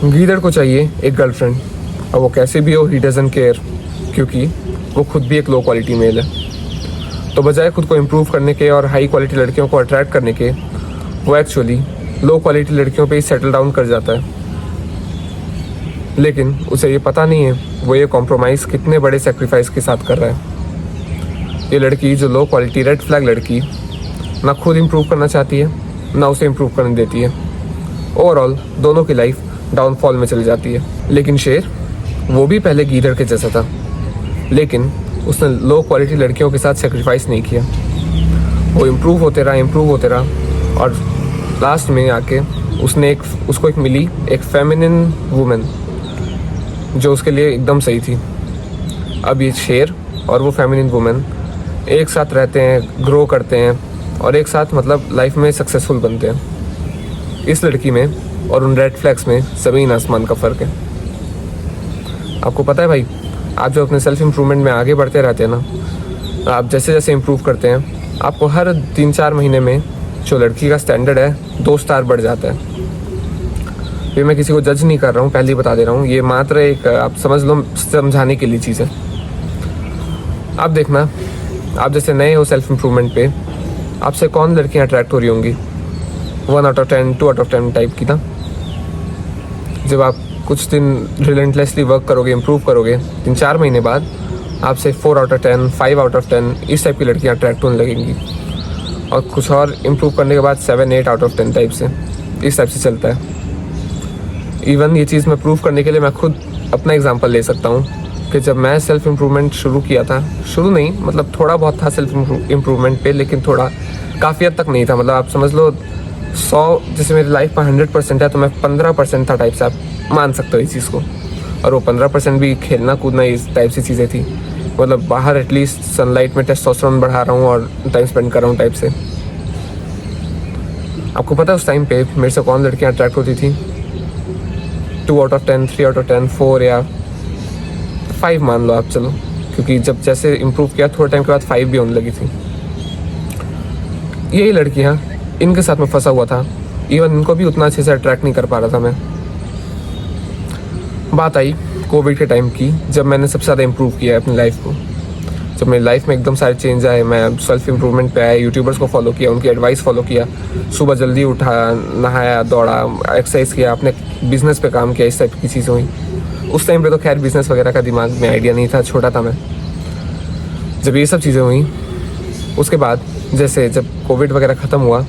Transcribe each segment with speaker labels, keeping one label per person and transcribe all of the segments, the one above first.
Speaker 1: गीदड़ को चाहिए एक गर्लफ्रेंड, और वो कैसे भी हो ही डजंट केयर, क्योंकि वो खुद भी एक लो क्वालिटी मेल है। तो बजाय खुद को इम्प्रूव करने के और हाई क्वालिटी लड़कियों को अट्रैक्ट करने के, वो एक्चुअली लो क्वालिटी लड़कियों पे ही सेटल डाउन कर जाता है। लेकिन उसे ये पता नहीं है वो ये कॉम्प्रोमाइज़ कितने बड़े सेक्रीफाइस के साथ कर रहा है। ये लड़की जो लो क्वालिटी रेड फ्लैग लड़की ना खुद इम्प्रूव करना चाहती है, ना उसे इम्प्रूव करने देती है। ओवरऑल दोनों की लाइफ डाउनफॉल में चली जाती है। लेकिन शेर वो भी पहले गीदड़ के जैसा था, लेकिन उसने लो क्वालिटी लड़कियों के साथ सेक्रीफाइस नहीं किया। वो इम्प्रूव होते रहा, और लास्ट में आके उसको एक मिली एक फेमिनिन वुमेन जो उसके लिए एकदम सही थी। अब ये शेर और वो फेमिनिन वुमेन एक साथ रहते हैं, ग्रो करते हैं, और एक साथ मतलब लाइफ में सक्सेसफुल बनते हैं। इस लड़की में और उन रेड फ्लैग्स में ज़मीन आसमान का फ़र्क है। आपको पता है भाई, आप जो अपने सेल्फ इम्प्रूवमेंट में आगे बढ़ते रहते हैं ना, आप जैसे जैसे इम्प्रूव करते हैं, आपको हर 3-4 महीने में जो लड़की का स्टैंडर्ड है 2 स्टार बढ़ जाता है। ये मैं किसी को जज नहीं कर रहा हूँ, पहले ही बता दे रहा हूँ, ये मात्र एक आप समझ लो समझाने के लिए चीज़ है। आप देखना, आप जैसे नए हो सेल्फ इम्प्रूवमेंट पे, आपसे कौन लड़कियाँ अट्रैक्ट हो रही होंगी 1 out of 10, 2 out of 10 type की ना। जब आप कुछ दिन रिलेंटलेसली वर्क करोगे, इम्प्रूव करोगे, 3-4 महीने बाद आपसे 4 out of 10, 5 out of 10 इस टाइप की लड़कियाँ अट्रैक्ट होने लगेंगी। और कुछ और इम्प्रूव करने के बाद 7-8 out of 10 टाइप से, इस टाइप से चलता है। इवन ये चीज़ मैं प्रूव करने के लिए मैं खुद अपना एग्जांपल ले सकता हूँ कि जब मैं सेल्फ इम्प्रूवमेंट शुरू किया था, शुरू नहीं मतलब थोड़ा बहुत था सेल्फ इम्प्रूवमेंट पे, लेकिन थोड़ा काफ़ी हद तक नहीं था। मतलब आप समझ लो 100 जैसे मेरी लाइफ में 100% है, तो मैं 15% था टाइप से, आप मान सकते हो इस चीज़ को। और वो 15% भी खेलना कूदना इस टाइप से चीज़ें थी। मतलब बाहर एटलीस्ट सनलाइट में टेस्टोस्टेरोन बढ़ा रहा हूँ और टाइम स्पेंड कर रहा हूँ टाइप से। आपको पता है उस टाइम पे मेरे से कौन लड़कियाँ अट्रैक्ट होती थी? 2 out of 10, 3 out of 10, 4 या 5 मान लो आप, चलो, क्योंकि जब जैसे इम्प्रूव किया थोड़े टाइम के बाद 5 भी होने लगी थी। यही लड़कियाँ, इनके साथ में फंसा हुआ था। इवन इनको भी उतना अच्छे से अट्रैक्ट नहीं कर पा रहा था मैं। बात आई कोविड के टाइम की, जब मैंने सबसे ज़्यादा इम्प्रूव किया है अपनी लाइफ को। जब मेरी लाइफ में एकदम सारे चेंज आए, मैं सेल्फ इम्प्रूवमेंट पे आया, यूट्यूबर्स को फॉलो किया, उनकी एडवाइस फॉलो किया, सुबह जल्दी उठा, नहाया, दौड़ा, एक्सरसाइज किया, अपने बिजनेस पे काम किया, इस टाइप की चीज़ें हुई। उस टाइम पे तो खैर बिजनेस वगैरह का दिमाग में आइडिया नहीं था, छोटा था मैं। जब ये सब चीज़ें हुई, उसके बाद जैसे जब कोविड वगैरह ख़त्म हुआ,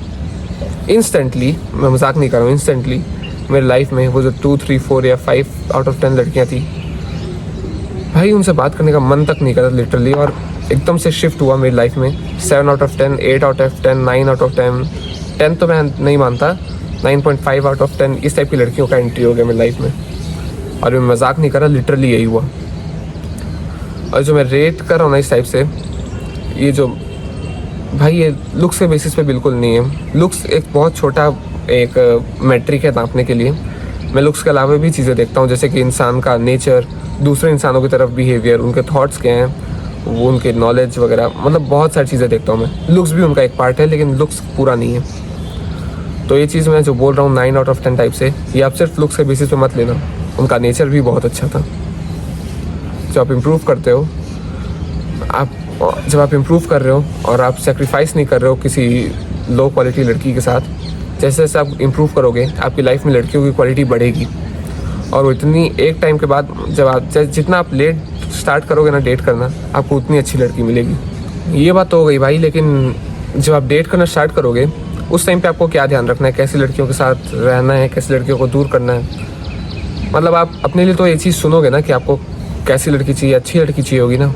Speaker 1: इंस्टेंटली, मैं मजाक नहीं कर रहा हूँ, इंस्टेंटली मेरी लाइफ में वो जो 2, 3, 4 या 5 out of 10 लड़कियाँ थी, भाई उनसे बात करने का मन तक नहीं करा लिटरली। और एकदम से शिफ्ट हुआ मेरी लाइफ में 7 out of 10, 8 out of 10, 9 out of 10, 10 तो मैं नहीं मानता, 9.5 out of 10 इस टाइप की लड़कियों का एंट्री हो गया मेरी लाइफ में। और मैं मजाक नहीं कर रहा, लिटरली यही हुआ। और जो मैं रेट कर रहा हूँ ना इस टाइप से, ये जो भाई ये लुक्स के बेसिस पे बिल्कुल नहीं है। लुक्स एक बहुत छोटा एक मैट्रिक है नापने के लिए। मैं लुक्स के अलावा भी चीज़ें देखता हूँ, जैसे कि इंसान का नेचर, दूसरे इंसानों की तरफ बिहेवियर, उनके थॉट्स क्या हैं, वो उनके नॉलेज वगैरह, मतलब बहुत सारी चीज़ें देखता हूँ मैं। लुक्स भी उनका एक पार्ट है, लेकिन लुक्स पूरा नहीं है। तो ये चीज़ मैं जो बोल रहा हूँ 9 out of 10 टाइप से, ये आप सिर्फ लुक्स के बेसिस पे मत लेना, उनका नेचर भी बहुत अच्छा था। जब आप इम्प्रूव करते हो, जब आप इम्प्रूव कर रहे हो और आप सेक्रीफाइस नहीं कर रहे हो किसी लो क्वालिटी लड़की के साथ, जैसे जैसे आप इम्प्रूव करोगे आपकी लाइफ में लड़कियों की क्वालिटी बढ़ेगी। और वो इतनी एक टाइम के बाद जब आप जितना आप लेट स्टार्ट करोगे ना डेट करना, आपको उतनी अच्छी लड़की मिलेगी। ये बात तो हो गई भाई। लेकिन जब आप डेट करना स्टार्ट करोगे, उस टाइम पे आपको क्या ध्यान रखना है, कैसी लड़कियों के साथ रहना है, कैसी लड़कियों को दूर करना है। मतलब आप अपने लिए तो ये चीज़ सुनोगे ना कि आपको कैसी लड़की चाहिए, अच्छी लड़की चाहिए होगी ना।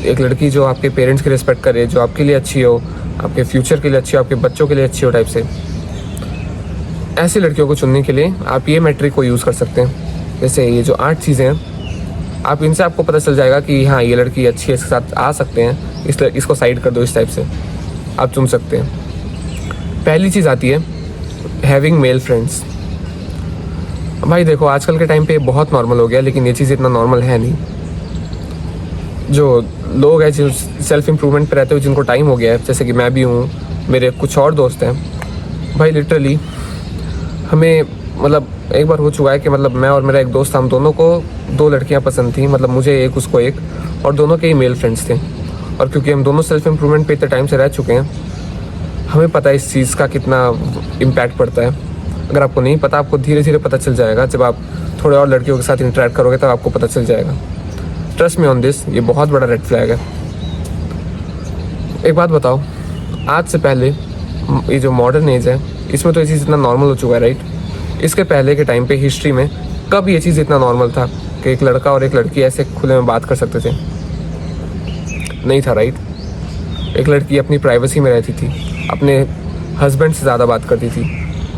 Speaker 1: एक लड़की जो आपके पेरेंट्स की रिस्पेक्ट करे, जो आपके लिए अच्छी हो, आपके फ्यूचर के लिए अच्छी हो, आपके बच्चों के लिए अच्छी हो टाइप से। ऐसी लड़कियों को चुनने के लिए आप ये मैट्रिक को यूज़ कर सकते हैं। जैसे ये जो 8 चीज़ें हैं, आप इनसे आपको पता चल जाएगा कि हाँ ये लड़की अच्छी है, इसके साथ आ सकते हैं, इसको साइड कर दो, इस टाइप से आप चुन सकते हैं। पहली चीज़ आती है हैविंग मेल फ्रेंड्स। भाई देखो आजकल के टाइम पे बहुत नॉर्मल हो गया, लेकिन ये चीज़ इतना नॉर्मल है नहीं। जो लोग हैं जो सेल्फ इम्प्रूवमेंट पे रहते हो, जिनको टाइम हो गया है, जैसे कि मैं भी हूँ, मेरे कुछ और दोस्त हैं, भाई लिटरली हमें मतलब एक बार हो चुका है कि मतलब मैं और मेरा एक दोस्त, हम दोनों को 2 लड़कियां पसंद थी, मतलब मुझे एक, उसको एक, और दोनों के ही मेल फ्रेंड्स थे। और क्योंकि हम दोनों सेल्फ इम्प्रूवमेंट पे इतने टाइम से रह चुके हैं, हमें पता है इस चीज़ का कितना इम्पैक्ट पड़ता है। अगर आपको नहीं पता, आपको धीरे धीरे पता चल जाएगा। जब आप थोड़े और लड़कियों के साथ इंटरेक्ट करोगे तब आपको पता चल जाएगा। ट्रस्ट मी ऑन दिस, ये बहुत बड़ा रेड फ्लैग है। एक बात बताओ, आज से पहले ये जो मॉडर्न एज है, इसमें तो ये चीज़ इतना नॉर्मल हो चुका है, राइट? इसके पहले के टाइम पे हिस्ट्री में कब ये चीज़ इतना नॉर्मल था कि एक लड़का और एक लड़की ऐसे खुले में बात कर सकते थे? नहीं था, राइट? एक लड़की अपनी प्राइवेसी में रहती थी, अपने हस्बैंड से ज़्यादा बात करती थी।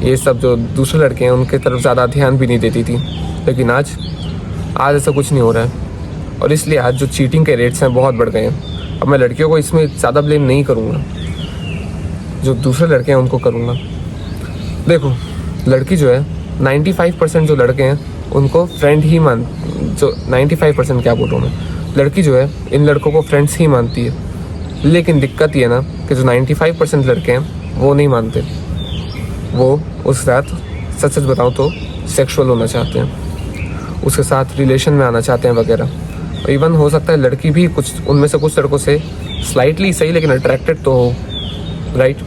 Speaker 1: ये सब जो दूसरे लड़के हैं उनके तरफ ज़्यादा ध्यान भी नहीं देती थी। लेकिन आज ऐसा कुछ नहीं हो रहा है, और इसलिए आज जो चीटिंग के रेट्स हैं बहुत बढ़ गए हैं। अब मैं लड़कियों को इसमें ज़्यादा ब्लेम नहीं करूँगा, जो दूसरे लड़के हैं उनको करूँगा। देखो, लड़की जो है 95% जो लड़के हैं उनको फ्रेंड ही जो 95% क्या बोल रहा हूँ मैं, लड़की जो है इन लड़कों को फ्रेंड्स ही मानती है। लेकिन दिक्कत ये ना कि जो 95% लड़के हैं वो नहीं मानते, वो उस रात सच सच बताऊँ तो सेक्सुअल होना चाहते हैं, उसके साथ रिलेशन में आना चाहते हैं वगैरह। इवन हो सकता है लड़की भी कुछ उनमें से कुछ लड़कों से स्लाइटली सही लेकिन अट्रैक्टेड तो हो, राइट?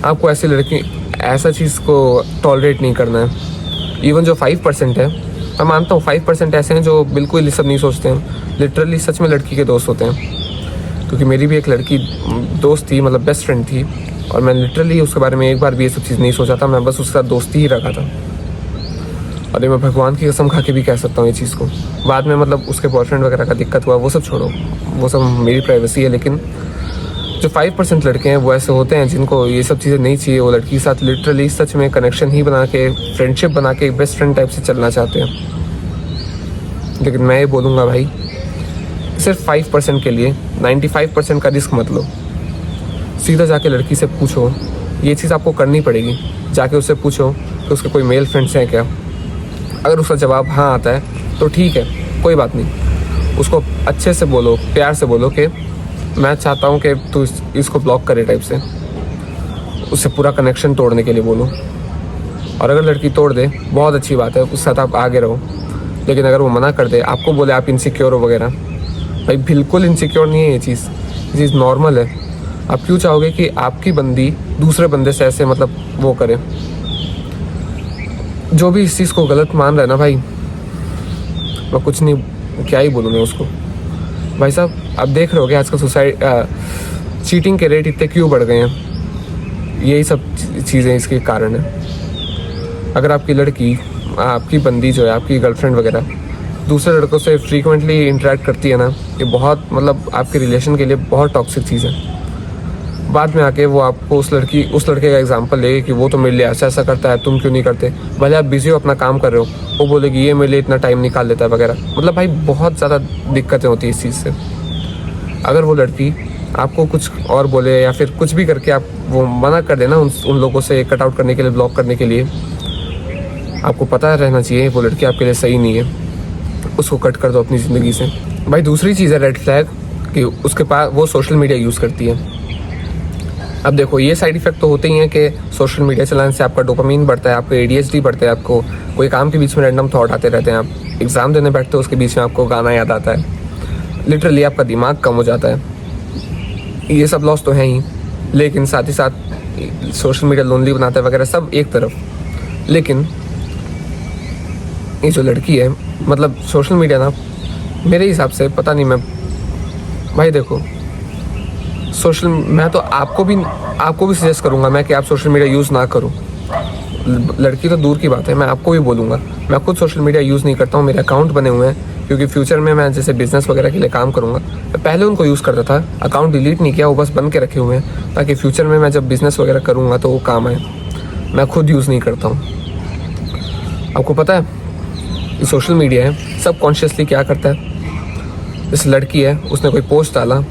Speaker 1: आपको ऐसी लड़की, ऐसा चीज़ को टॉलरेट नहीं करना है। इवन जो 5% है, मैं मानता हूँ 5% ऐसे हैं जो बिल्कुल ये सब नहीं सोचते हैं, लिटरली सच में लड़की के दोस्त होते हैं। क्योंकि मेरी भी एक लड़की दोस्त थी, मतलब बेस्ट फ्रेंड थी, और मैं लिटरली उसके बारे में एक बार भी ये सब चीज़ नहीं सोचा था। मैं बस उसके साथ दोस्ती ही रखा था, और ये मैं भगवान की कसम खा के भी कह सकता हूँ ये चीज़ को। बाद में मतलब उसके बॉयफ्रेंड वगैरह का दिक्कत हुआ, वो सब छोड़ो, वो सब मेरी प्राइवेसी है। लेकिन जो 5% लड़के हैं वो ऐसे होते हैं जिनको ये सब चीज़ें नहीं चाहिए। वो लड़की के साथ लिटरली सच में कनेक्शन ही बना के, फ्रेंडशिप बना के, बेस्ट फ्रेंड टाइप से चलना चाहते हैं। लेकिन मैं ये बोलूँगा भाई, सिर्फ 5% के लिए 95% का रिस्क मत लो। सीधा जाके लड़की से पूछो, ये चीज़ आपको करनी पड़ेगी। जाके उससे पूछो कि उसके कोई मेल फ्रेंड्स हैं क्या। अगर उसका जवाब हाँ आता है तो ठीक है, कोई बात नहीं। उसको अच्छे से बोलो, प्यार से बोलो कि मैं चाहता हूँ कि तू इसको ब्लॉक करे टाइप से। उससे पूरा कनेक्शन तोड़ने के लिए बोलो। और अगर लड़की तोड़ दे, बहुत अच्छी बात है, उसके साथ आप आगे रहो। लेकिन अगर वो मना कर दे, आपको बोले आप इनसिक्योर हो वगैरह, भाई बिल्कुल इनसिक्योर नहीं है। ये चीज़ नॉर्मल है। आप क्यों चाहोगे कि आपकी बंदी दूसरे बंदे से ऐसे मतलब वो करे? जो भी इस चीज़ को गलत मान रहा है ना भाई, मैं कुछ नहीं, क्या ही बोलूँ मैं उसको। भाई साहब, आप देख रहे हो कि आजकल चीटिंग के रेट इतने क्यों बढ़ गए हैं? यही सब चीज़ें इसके कारण है। अगर आपकी लड़की, आपकी बंदी जो है, आपकी गर्लफ्रेंड वगैरह दूसरे लड़कों से फ्रीक्वेंटली इंटरेक्ट करती है ना, ये बहुत मतलब आपके रिलेशन के लिए बहुत टॉक्सिक चीज़ है। बाद में आके वो आपको उस लड़के का एग्जांपल लेगी कि वो तो मेरे लिए ऐसा ऐसा करता है, तुम क्यों नहीं करते? भले आप बिजी हो, अपना काम कर रहे हो, वो बोलेगी ये मेरे लिए इतना टाइम निकाल लेता है वगैरह। मतलब भाई बहुत ज़्यादा दिक्कतें होती है इस चीज़ से। अगर वो लड़की आपको कुछ और बोले या फिर कुछ भी करके आप वो मना कर देना उन लोगों से कट आउट करने के लिए, ब्लॉक करने के लिए, आपको पता रहना चाहिए वो लड़की आपके लिए सही नहीं है। उसको कट कर दो अपनी ज़िंदगी से। भाई दूसरी चीज़ है रेड फ्लैग कि उसके पास वो सोशल मीडिया यूज़ करती है। अब देखो, ये साइड इफ़ेक्ट तो होते ही हैं कि सोशल मीडिया चलाने से आपका डोपामिन बढ़ता है, आपको ADHD बढ़ता है, आपको कोई काम के बीच में रैंडम थॉट आते रहते हैं, आप एग्ज़ाम देने बैठते हो उसके बीच में आपको गाना याद आता है, लिटरली आपका दिमाग कम हो जाता है। ये सब लॉस तो है ही, लेकिन साथ ही साथ सोशल मीडिया लोनली बनाता है वगैरह, सब एक तरफ। लेकिन ये जो लड़की है, मतलब सोशल मीडिया ना, मेरे हिसाब से, पता नहीं, मैं भाई देखो मैं तो आपको भी सजेस्ट करूंगा मैं कि आप सोशल मीडिया यूज़ ना करो। लड़की तो दूर की बात है, मैं आपको भी बोलूँगा। मैं खुद सोशल मीडिया यूज़ नहीं करता हूँ, मेरे अकाउंट बने हुए हैं, क्योंकि फ्यूचर में मैं जैसे बिज़नेस वगैरह के लिए काम करूँगा। मैं पहले उनको यूज़ करता था, अकाउंट डिलीट नहीं किया, वो बस बन के रखे हुए हैं ताकि फ्यूचर में मैं जब बिज़नेस वगैरह करूँगा तो वो काम आए। मैं खुद यूज़ नहीं करता हूँ। आपको पता है सोशल मीडिया है सब कॉन्शियसली क्या करता है? इस लड़की है, उसने कोई पोस्ट डाला,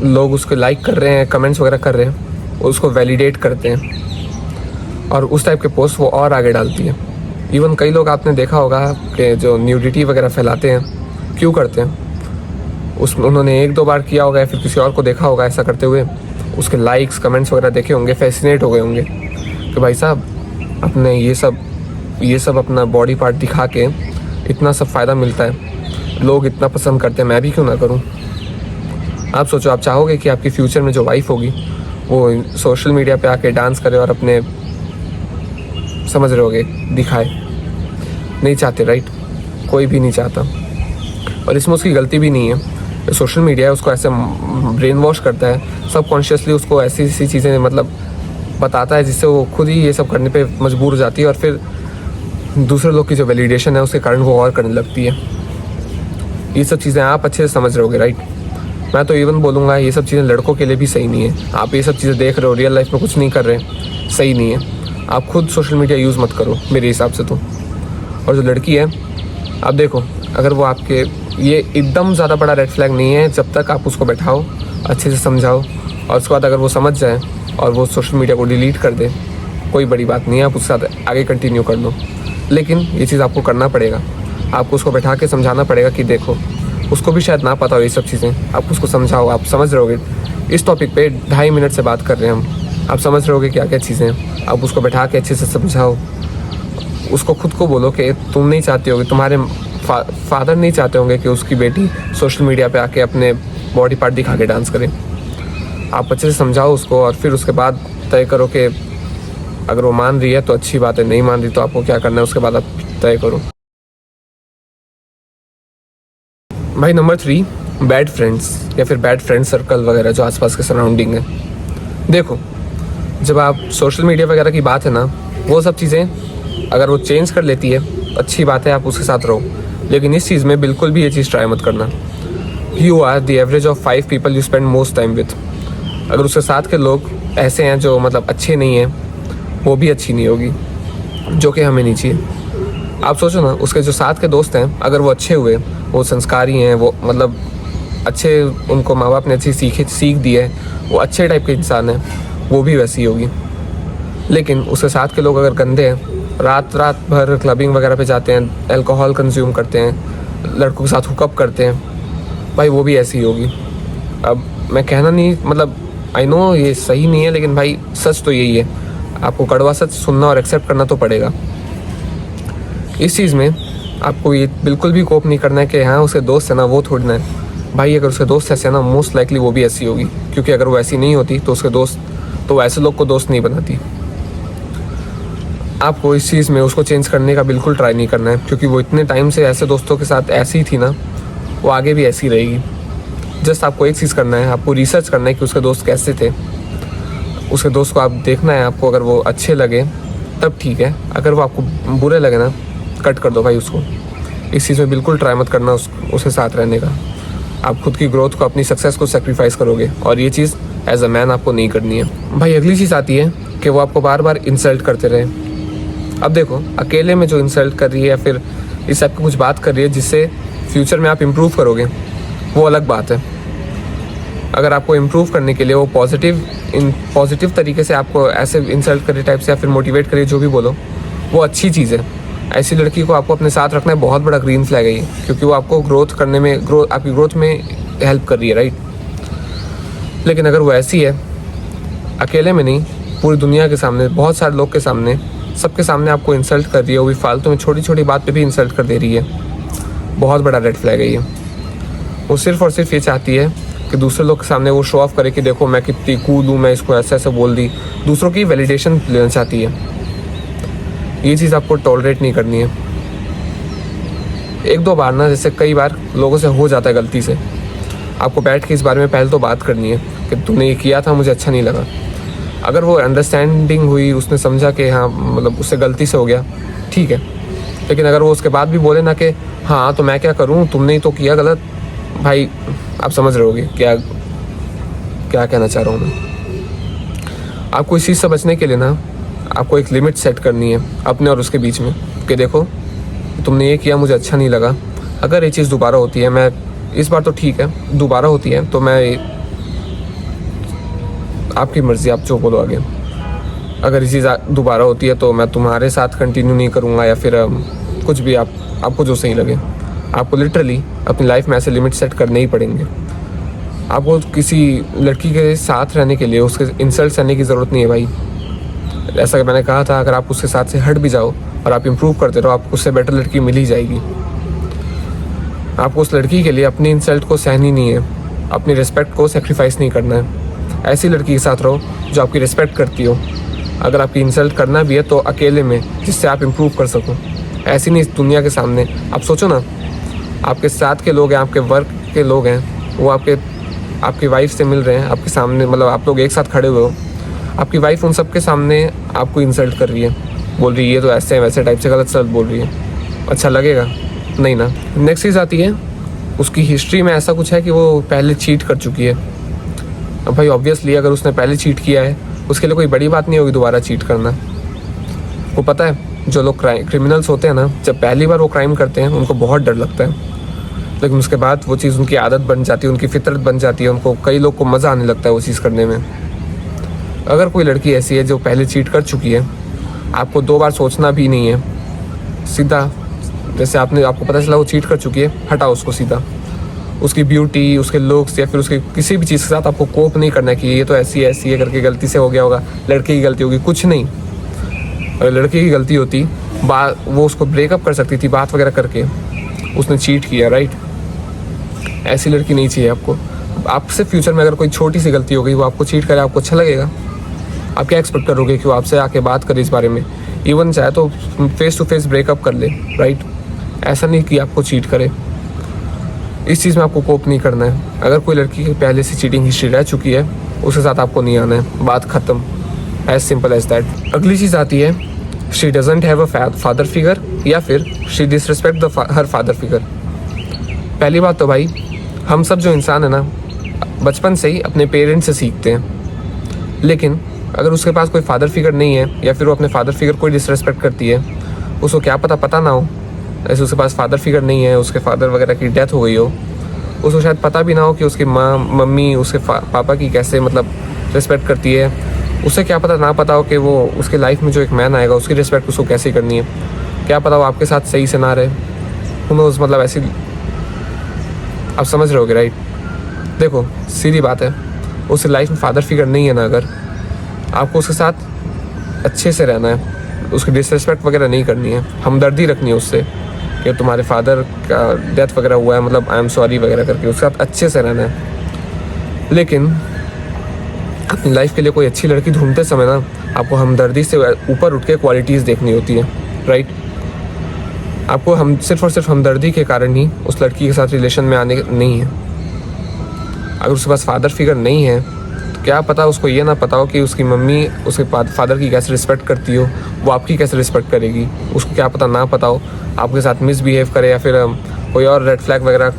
Speaker 1: लोग उसको लाइक कर रहे हैं, कमेंट्स वगैरह कर रहे हैं, उसको वैलिडेट करते हैं और उस टाइप के पोस्ट वो और आगे डालती है। इवन कई लोग आपने देखा होगा कि जो न्यूडिटी वगैरह फैलाते हैं, क्यों करते हैं? उन्होंने 1-2 बार किया होगा या फिर किसी और को देखा होगा ऐसा करते हुए, उसके लाइक्स कमेंट्स वगैरह देखे होंगे, फैसिनेट हो गए होंगे कि भाई साहब अपने ये सब ये सब अपना बॉडी पार्ट दिखा के इतना सब फ़ायदा मिलता है, लोग इतना पसंद करते हैं, मैं भी क्यों ना करूं। आप सोचो, आप चाहोगे कि आपकी फ्यूचर में जो वाइफ होगी वो सोशल मीडिया पे आके डांस करे और अपने, समझ रहे होगे, दिखाए? नहीं चाहते, राइट? कोई भी नहीं चाहता। और इसमें उसकी गलती भी नहीं है। सोशल मीडिया है, उसको ऐसे ब्रेन वॉश करता है, सबकॉन्शियसली उसको ऐसी ऐसी चीज़ें मतलब बताता है जिससे वो खुद ही ये सब करने पे मजबूर हो जाती है, और फिर दूसरे लोग की जो वैलिडेशन है उसके कारण वो और करने लगती है। ये सब चीज़ें आप अच्छे से समझ रहे होगे, राइट? मैं तो इवन बोलूँगा ये सब चीज़ें लड़कों के लिए भी सही नहीं है। आप ये सब चीज़ें देख रहे हो, रियल लाइफ में कुछ नहीं कर रहे, सही नहीं है। आप खुद सोशल मीडिया यूज़ मत करो मेरे हिसाब से तो। और जो लड़की है, आप देखो, अगर वो आपके, ये एकदम ज़्यादा बड़ा रेड फ्लैग नहीं है जब तक आप उसको बैठाओ, अच्छे से समझाओ, और उसके बाद अगर वो समझ जाए और वो सोशल मीडिया को डिलीट कर दे, कोई बड़ी बात नहीं है, आप उसके साथ आगे कंटिन्यू कर लो। लेकिन ये चीज़ आपको करना पड़ेगा, आपको उसको बैठा के समझाना पड़ेगा कि देखो, उसको भी शायद ना पता हो ये सब चीज़ें, आप उसको समझाओ। आप समझ रहे होगे इस टॉपिक पे 2.5 मिनट से बात कर रहे हैं हम, आप समझ रहे होगे क्या क्या चीज़ें हैं। आप उसको बैठा के अच्छे से समझाओ, उसको खुद को बोलो कि तुम नहीं चाहते होगे, तुम्हारे फादर नहीं चाहते होंगे कि उसकी बेटी सोशल मीडिया पे आके अपने बॉडी पार्ट दिखा के डांस करे। आप अच्छे से समझाओ उसको, और फिर उसके बाद तय करो कि अगर वो मान रही है तो अच्छी बात है, नहीं मान रही तो आपको क्या करना है, उसके बाद आप तय करो। भाई नंबर 3, बैड फ्रेंड्स या फिर बैड फ्रेंड सर्कल वगैरह जो आसपास के सराउंडिंग है। देखो, जब आप सोशल मीडिया वगैरह की बात है ना, वो सब चीज़ें अगर वो चेंज कर लेती है अच्छी बात है, आप उसके साथ रहो। लेकिन इस चीज़ में बिल्कुल भी ये चीज़ ट्राई मत करना। You are the average of 5 people you spend most time with. अगर उसके साथ के लोग ऐसे हैं जो मतलब अच्छे नहीं हैं, वो भी अच्छी नहीं होगी, जो कि हमें नहीं चाहिए। आप सोचो ना, उसके जो साथ के दोस्त हैं अगर वो अच्छे हुए, वो संस्कारी हैं, वो मतलब अच्छे, उनको माँ बाप ने अच्छी सीख दी है, वो अच्छे टाइप के इंसान हैं, वो भी वैसी होगी। लेकिन उसके साथ के लोग अगर गंदे हैं, रात भर क्लबिंग वगैरह पे जाते हैं, अल्कोहल कंज्यूम करते हैं, लड़कों के साथ हुकअप करते हैं, भाई वो भी ऐसी होगी। अब मैं कहना नहीं, मतलब आई नो ये सही नहीं है, लेकिन भाई सच तो यही है। आपको कड़वा सच सुनना और एक्सेप्ट करना तो पड़ेगा। इस चीज़ में आपको ये बिल्कुल भी कोप नहीं करना है कि हाँ उसके दोस्त है ना वो थोड़ी ना है। भाई अगर उसके दोस्त ऐसे है ना, मोस्ट लाइकली वो भी ऐसी होगी, क्योंकि अगर वो ऐसी नहीं होती तो उसके दोस्त, तो ऐसे लोग को दोस्त नहीं बनाती। आपको इस चीज़ में उसको चेंज करने का बिल्कुल ट्राई नहीं करना है, क्योंकि वो इतने टाइम से ऐसे दोस्तों के साथ ऐसी ही थी ना, वो आगे भी ऐसी रहेगी। जस्ट आपको एक चीज़ करना है, आपको रिसर्च करना है कि उसके दोस्त कैसे थे, उसके दोस्त को आप देखना है। आपको अगर वो अच्छे लगे तब ठीक है, अगर वो आपको बुरे लगे ना, कट कर दो भाई उसको। इस चीज़ में बिल्कुल ट्राई मत करना उसके साथ रहने का। आप खुद की ग्रोथ को, अपनी सक्सेस को सेक्रीफाइस करोगे, और ये चीज़ एज अ मैन आपको नहीं करनी है। भाई अगली चीज़ आती है कि वो आपको बार बार इंसल्ट करते रहे। अब देखो, अकेले में जो इंसल्ट कर रही है या फिर इस टाइप की कुछ बात कर रही है जिससे फ्यूचर में आप इम्प्रूव करोगे, वो अलग बात है। अगर आपको इम्प्रूव करने के लिए वो पॉजिटिव तरीके से आपको ऐसे इंसल्ट करे टाइप से या फिर मोटिवेट करे, जो भी बोलो, वो अच्छी चीज़ है। ऐसी लड़की को आपको अपने साथ रखना है, बहुत बड़ा ग्रीन फ्लैग है ये, क्योंकि वो आपको ग्रोथ करने में, आपकी ग्रोथ में हेल्प कर रही है, राइट? लेकिन अगर वो ऐसी है, अकेले में नहीं, पूरी दुनिया के सामने, बहुत सारे लोग के सामने, सबके सामने आपको इंसल्ट कर रही है, वो भी फालतू में, छोटी छोटी बात पे भी इंसल्ट कर दे रही है, बहुत बड़ा रेड फ्लैग है ये। वो सिर्फ और सिर्फ ये चाहती है कि दूसरे लोग के सामने वो शो ऑफ करे कि देखो मैं कितनी कूल हूँ, मैं इसको ऐसे ऐसे बोल दी, दूसरों की वैलिडेशन लेना चाहती है। ये चीज़ आपको टॉलरेट नहीं करनी है। एक दो बार ना, जैसे कई बार लोगों से हो जाता है गलती से, आपको बैठ के इस बारे में पहले तो बात करनी है कि तुमने ये किया था, मुझे अच्छा नहीं लगा। अगर वो अंडरस्टैंडिंग हुई, उसने समझा कि हाँ मतलब उससे गलती से हो गया, ठीक है। लेकिन अगर वो उसके बाद भी बोले ना कि हाँ तो मैं क्या करूँ, तुमने ही तो किया गलत, भाई आप समझ रहे होगे क्या क्या कहना चाह रहा हूँ मैं। आपको इस चीज़ से बचने के लिए ना, आपको एक लिमिट सेट करनी है अपने और उसके बीच में कि देखो तुमने ये किया, मुझे अच्छा नहीं लगा। अगर ये चीज़ दोबारा होती है, मैं इस बार तो ठीक है, दोबारा होती है तो मैं, आपकी मर्ज़ी, आप जो बोलो आगे। अगर ये चीज़ दोबारा होती है तो मैं तुम्हारे साथ कंटिन्यू नहीं करूँगा, या फिर कुछ भी, आपको जो सही लगे। आपको लिटरली अपनी लाइफ में ऐसे लिमिट सेट करने ही पड़ेंगे। आपको किसी लड़की के साथ रहने के लिए उसके इंसल्ट सहने की ज़रूरत नहीं है भाई। ऐसा मैंने कहा था, अगर आप उसके साथ से हट भी जाओ और आप इम्प्रूव करते रहो, आपको उससे बेटर लड़की मिल ही जाएगी। आपको उस लड़की के लिए अपनी इंसल्ट को सहनी नहीं है, अपनी रिस्पेक्ट को सेक्रीफाइस नहीं करना है। ऐसी लड़की के साथ रहो जो आपकी रिस्पेक्ट करती हो। अगर आपकी इंसल्ट करना भी है तो अकेले में, जिससे आप इम्प्रूव कर सको, ऐसी नहीं दुनिया के सामने। आप सोचो ना, आपके साथ के लोग हैं, आपके वर्क के लोग हैं, वो आपकी वाइफ से मिल रहे हैं आपके सामने, मतलब आप लोग एक साथ खड़े हुए हो, आपकी वाइफ उन सब के सामने आपको इंसल्ट कर रही है, बोल रही है ये तो ऐसे है वैसे टाइप से गलत सलत बोल रही है। अच्छा लगेगा? नहीं ना। नेक्स्ट चीज़ आती है, उसकी हिस्ट्री में ऐसा कुछ है कि वो पहले चीट कर चुकी है। अब भाई ऑब्वियसली अगर उसने पहले चीट किया है, उसके लिए कोई बड़ी बात नहीं होगी दोबारा चीट करना। वो पता है, जो लोग क्रिमिनल्स होते हैं ना, जब पहली बार वो क्राइम करते हैं उनको बहुत डर लगता है, लेकिन उसके बाद वो चीज़ उनकी आदत बन जाती है, उनकी फितरत बन जाती है, उनको कई लोग को मज़ा आने लगता है वो चीज़ करने में। अगर कोई लड़की ऐसी है जो पहले चीट कर चुकी है, आपको 2 बार सोचना भी नहीं है, सीधा जैसे आपको पता चला वो चीट कर चुकी है, हटाओ उसको सीधा। उसकी ब्यूटी, उसके लुक्स या फिर उसके किसी भी चीज़ के साथ आपको कोप नहीं करना है कि ये तो ऐसी है करके गलती से हो गया होगा, लड़के की गलती होगी, कुछ नहीं। अगर लड़के की गलती होती, वो उसको ब्रेकअप कर सकती थी बात वगैरह करके, उसने चीट किया, राइट? ऐसी लड़की नहीं चाहिए आपको। आपसे फ्यूचर में अगर कोई छोटी सी गलती हो गई, वो आपको चीट करे, आपको अच्छा लगेगा? आप क्या एक्सपेक्ट करोगे कि वो आपसे आके बात करे इस बारे में? इवन चाहे तो फेस टू फेस ब्रेकअप कर ले, राइट? ऐसा नहीं कि आपको चीट करे। इस चीज़ में आपको कोप नहीं करना है। अगर कोई लड़की की पहले से चीटिंग हिस्ट्री रह चुकी है, उसके साथ आपको नहीं आना है, बात ख़त्म, एज सिंपल एज दैट। अगली चीज़ आती है, she doesn't have a father figure, या फिर she disrespect her father figure. पहली बात तो भाई, हम सब जो इंसान है ना, बचपन से ही अपने पेरेंट्स से सीखते हैं। लेकिन अगर उसके पास कोई फादर फिगर नहीं है, या फिर वो अपने फादर फिगर को डिसरिस्पेक्ट करती है, उसको क्या पता ना हो, ऐसे उसके पास फादर फिगर नहीं है, उसके फादर वगैरह की डेथ हो गई हो, उसको शायद पता भी ना हो कि उसकी माँ मम्मी उसके पापा की कैसे मतलब रिस्पेक्ट करती है। उसे क्या पता ना पता हो कि वो उसके लाइफ में जो एक मैन आएगा उसकी रिस्पेक्ट उसको कैसे करनी है। क्या पता वो आपके साथ सही से ना रहे, मतलब ऐसी, आप समझ रहे होगे, राइट? देखो सीधी बात है, उसकी लाइफ में फादर फिगर नहीं है ना, अगर आपको उसके साथ अच्छे से रहना है, उसकी डिसरिस्पेक्ट वगैरह नहीं करनी है, हमदर्दी रखनी है उससे कि तुम्हारे फादर का डेथ वगैरह हुआ है, मतलब आई एम सॉरी वगैरह करके उसके साथ अच्छे से रहना है। लेकिन अपनी लाइफ के लिए कोई अच्छी लड़की ढूंढते समय ना, आपको हमदर्दी से ऊपर उठ के क्वालिटीज़ देखनी होती है, राइट? आपको हम सिर्फ और सिर्फ हमदर्दी के कारण ही उस लड़की के साथ रिलेशन में आने नहीं है। अगर उसके पास फादर फिगर नहीं है, तो क्या पता उसको ये ना पता हो कि उसकी मम्मी उसके फादर की कैसे रिस्पेक्ट करती हो, वो आपकी कैसे रिस्पेक्ट करेगी। उसको क्या पता ना पता हो, आपके साथ मिसबिहेव करे, या फिर कोई और रेड फ्लैग वगैरह।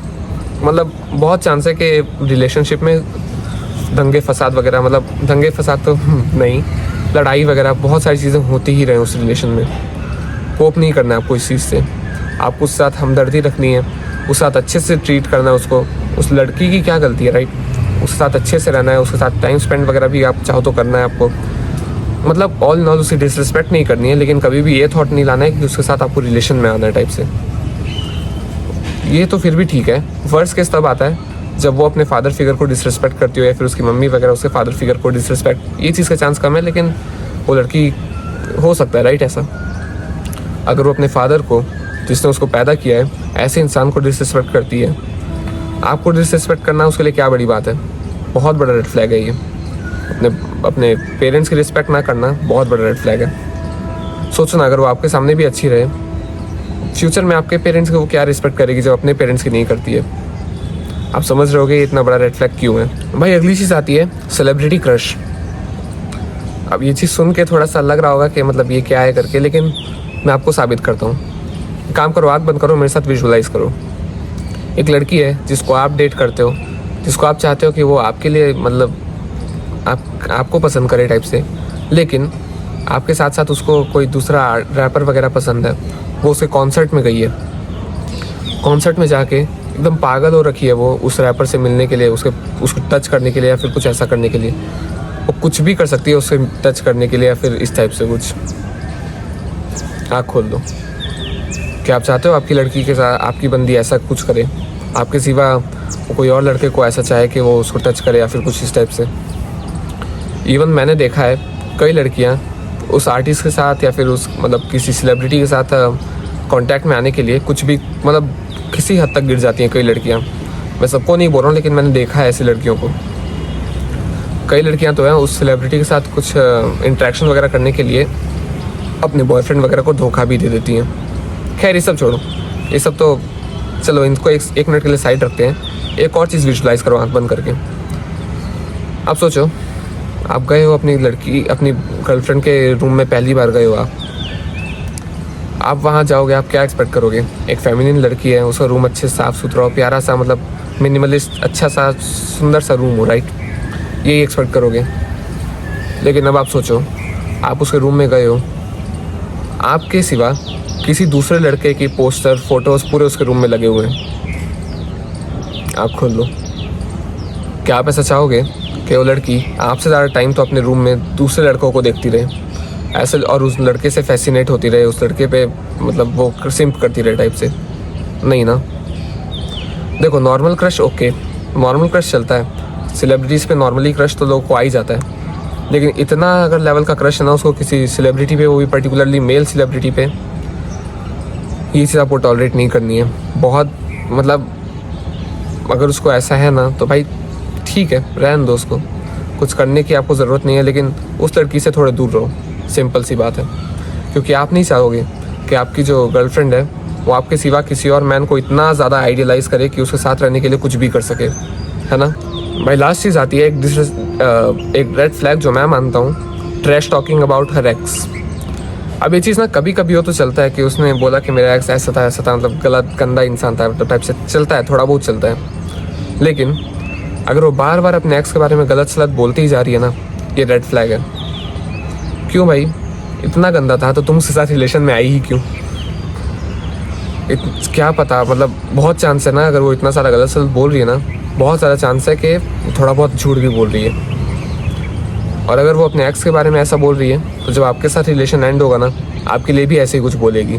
Speaker 1: मतलब बहुत चांस है कि रिलेशनशिप में दंगे फसाद वगैरह, मतलब दंगे फसाद तो नहीं, लड़ाई वगैरह बहुत सारी चीज़ें होती ही रहे उस रिलेशन में। कोप नहीं करना है आपको इस चीज़ से, आपको उसके साथ हमदर्दी रखनी है, उसके साथ अच्छे से ट्रीट करना है उसको। उस लड़की की क्या गलती है, राइट? उसके साथ अच्छे से रहना है, उसके साथ टाइम स्पेंड वगैरह भी आप चाहो तो करना है आपको। मतलब ऑल इन ऑल उसकी डिसरिस्पेक्ट नहीं करनी है, लेकिन कभी भी ये थॉट नहीं लाना है कि उसके साथ आपको रिलेशन में आना है टाइप से। ये तो फिर भी ठीक है। वर्स्ट केस तब आता है जब वो अपने फादर फिगर को डिसरिस्पेक्ट करती हो, या फिर उसकी मम्मी वगैरह उसके फादर फिगर को डिसरिस्पेक्ट। ये चीज़ का चांस कम है, लेकिन वो लड़की हो सकता है, राइट? ऐसा अगर वो अपने फादर को, जिसने उसको पैदा किया है, ऐसे इंसान को डिसरिस्पेक्ट करती है, आपको डिसरिस्पेक्ट करना उसके लिए क्या बड़ी बात है? बहुत बड़ा रेड फ्लैग है ये। अपने पेरेंट्स की रिस्पेक्ट ना करना बहुत बड़ा रेड फ्लैग है। सोचो ना, अगर वो आपके सामने भी अच्छी रहे, फ्यूचर में आपके पेरेंट्स को वो क्या रिस्पेक्ट करेगी जब अपने पेरेंट्स की नहीं करती है। आप समझ रहे होगे इतना बड़ा रेड फ्लैग क्यों है। भाई अगली चीज़ आती है सेलिब्रिटी क्रश। अब ये चीज़ सुन के थोड़ा सा लग रहा होगा कि मतलब ये क्या है करके, लेकिन मैं आपको साबित करता हूँ। काम करो, आँख बंद करो, मेरे साथ विजुअलाइज करो। एक लड़की है जिसको आप डेट करते हो, जिसको आप चाहते हो कि वो आपके लिए मतलब आपको पसंद करे टाइप से, लेकिन आपके साथ साथ उसको कोई दूसरा रैपर वगैरह पसंद है। वो उसके कॉन्सर्ट में गई है, कॉन्सर्ट में जाके एकदम पागल हो रखी है वो उस रैपर से मिलने के लिए, उसको टच करने के लिए, या फिर कुछ ऐसा करने के लिए। वो कुछ भी कर सकती है उससे टच करने के लिए, या फिर इस टाइप से कुछ। आँख खोल दो। क्या आप चाहते हो आपकी लड़की के साथ आपकी बंदी ऐसा कुछ करे, आपके सिवा कोई और लड़के को ऐसा चाहे कि वो उसको टच करे, या फिर कुछ इस टाइप से? इवन मैंने देखा है कई लड़कियां उस आर्टिस्ट के साथ या फिर उस मतलब किसी सेलिब्रिटी के साथ कांटेक्ट में आने के लिए कुछ भी मतलब किसी हद तक गिर जाती हैं कई लड़कियां। मैं सबको नहीं बोल रहा हूँ, लेकिन मैंने देखा है ऐसी लड़कियों को। कई लड़कियां तो हैं उस सेलिब्रिटी के साथ कुछ इंटरेक्शन वगैरह करने के लिए अपने बॉयफ्रेंड वगैरह को धोखा भी दे देती हैं। खैर ये सब छोड़ो, ये सब तो चलो इनको एक मिनट के लिए साइड रखते हैं। एक और चीज़ विजुलाइज करो आँख बंद करके। अब सोचो, आप गए हो अपनी गर्लफ्रेंड के रूम में, पहली बार गए हो आप वहाँ जाओगे, आप क्या एक्सपेक्ट करोगे? एक फेमिनिन लड़की है, उसका रूम अच्छे साफ़ सुथरा हो, प्यारा सा, मतलब मिनिमलिस्ट, अच्छा सा सुंदर सा रूम हो, राइट? यही एक्सपेक्ट करोगे। लेकिन अब आप सोचो, आप उसके रूम में गए हो, आपके सिवा किसी दूसरे लड़के की पोस्टर फोटोज़ पूरे उसके रूम में लगे हुए हैं। आप खोल लो, क्या आप ऐसा चाहोगे कि वो लड़की आपसे ज़्यादा टाइम तो अपने रूम में दूसरे लड़कों को देखती रहे ऐसे, और उस लड़के से फैसिनेट होती रहे, उस लड़के पे मतलब वो सिम्प करती रहे टाइप से? नहीं ना। देखो, normal crush okay, normal crush चलता है, सेलिब्रिटीज़ पे नॉर्मली क्रश तो लोगों को आ ही जाता है। लेकिन इतना अगर लेवल का क्रश है ना उसको किसी सेलिब्रिटी पे, वो भी पर्टिकुलरली मेल सेलिब्रिटी पे, ये चीज़ आपको टॉलरेट नहीं करनी है। बहुत मतलब अगर उसको ऐसा है ना तो भाई ठीक है, रहने दो उसको, कुछ करने की आपको ज़रूरत नहीं है। लेकिन उस लड़की से थोड़े दूर रहो, सिंपल सी बात है। क्योंकि आप नहीं चाहोगे कि आपकी जो गर्लफ्रेंड है वो आपके सिवा किसी और मैन को इतना ज़्यादा आइडियलाइज़ करे कि उसके साथ रहने के लिए कुछ भी कर सके, है ना भाई। लास्ट चीज़ आती है एक रेड फ्लैग जो मैं मानता हूँ, trash talking about her x. अब ये चीज़ ना कभी कभी हो तो चलता है कि उसने बोला कि मेरा एक्स ऐसा था, मतलब गलत गंदा इंसान था, मतलब टाइप से चलता है, थोड़ा बहुत चलता है। लेकिन अगर वो बार बार अपने एक्स के बारे में गलत सलत बोलती ही जा रही है ना, ये रेड फ्लैग है। क्यों भाई? इतना गंदा था तो तुम उसके साथ रिलेशन में आई ही क्यों? क्या पता, मतलब बहुत चांस है ना, अगर वो इतना सारा गलत सलत बोल रही है ना, बहुत सारा चांस है कि थोड़ा बहुत झूठ भी बोल रही है। और अगर वो अपने एक्स के बारे में ऐसा बोल रही है तो जब आपके साथ रिलेशन एंड होगा ना, आपके लिए भी ऐसे ही कुछ बोलेगी।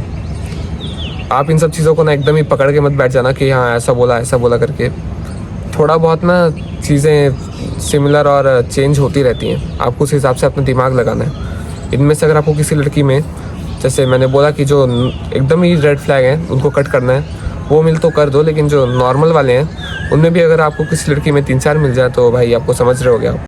Speaker 1: आप इन सब चीज़ों को ना एकदम ही पकड़ के मत बैठ जाना कि हाँ ऐसा बोला करके। थोड़ा बहुत ना चीज़ें सिमिलर और चेंज होती रहती हैं, आपको उस हिसाब से अपना दिमाग लगाना है। इनमें से अगर आपको किसी लड़की में, जैसे मैंने बोला कि जो एकदम ही रेड फ्लैग हैं उनको कट करना है, वो मिल तो कर दो। लेकिन जो नॉर्मल वाले हैं उनमें भी अगर आपको किसी लड़की में 3-4 मिल जाए तो भाई आपको समझ रहे होगे आप।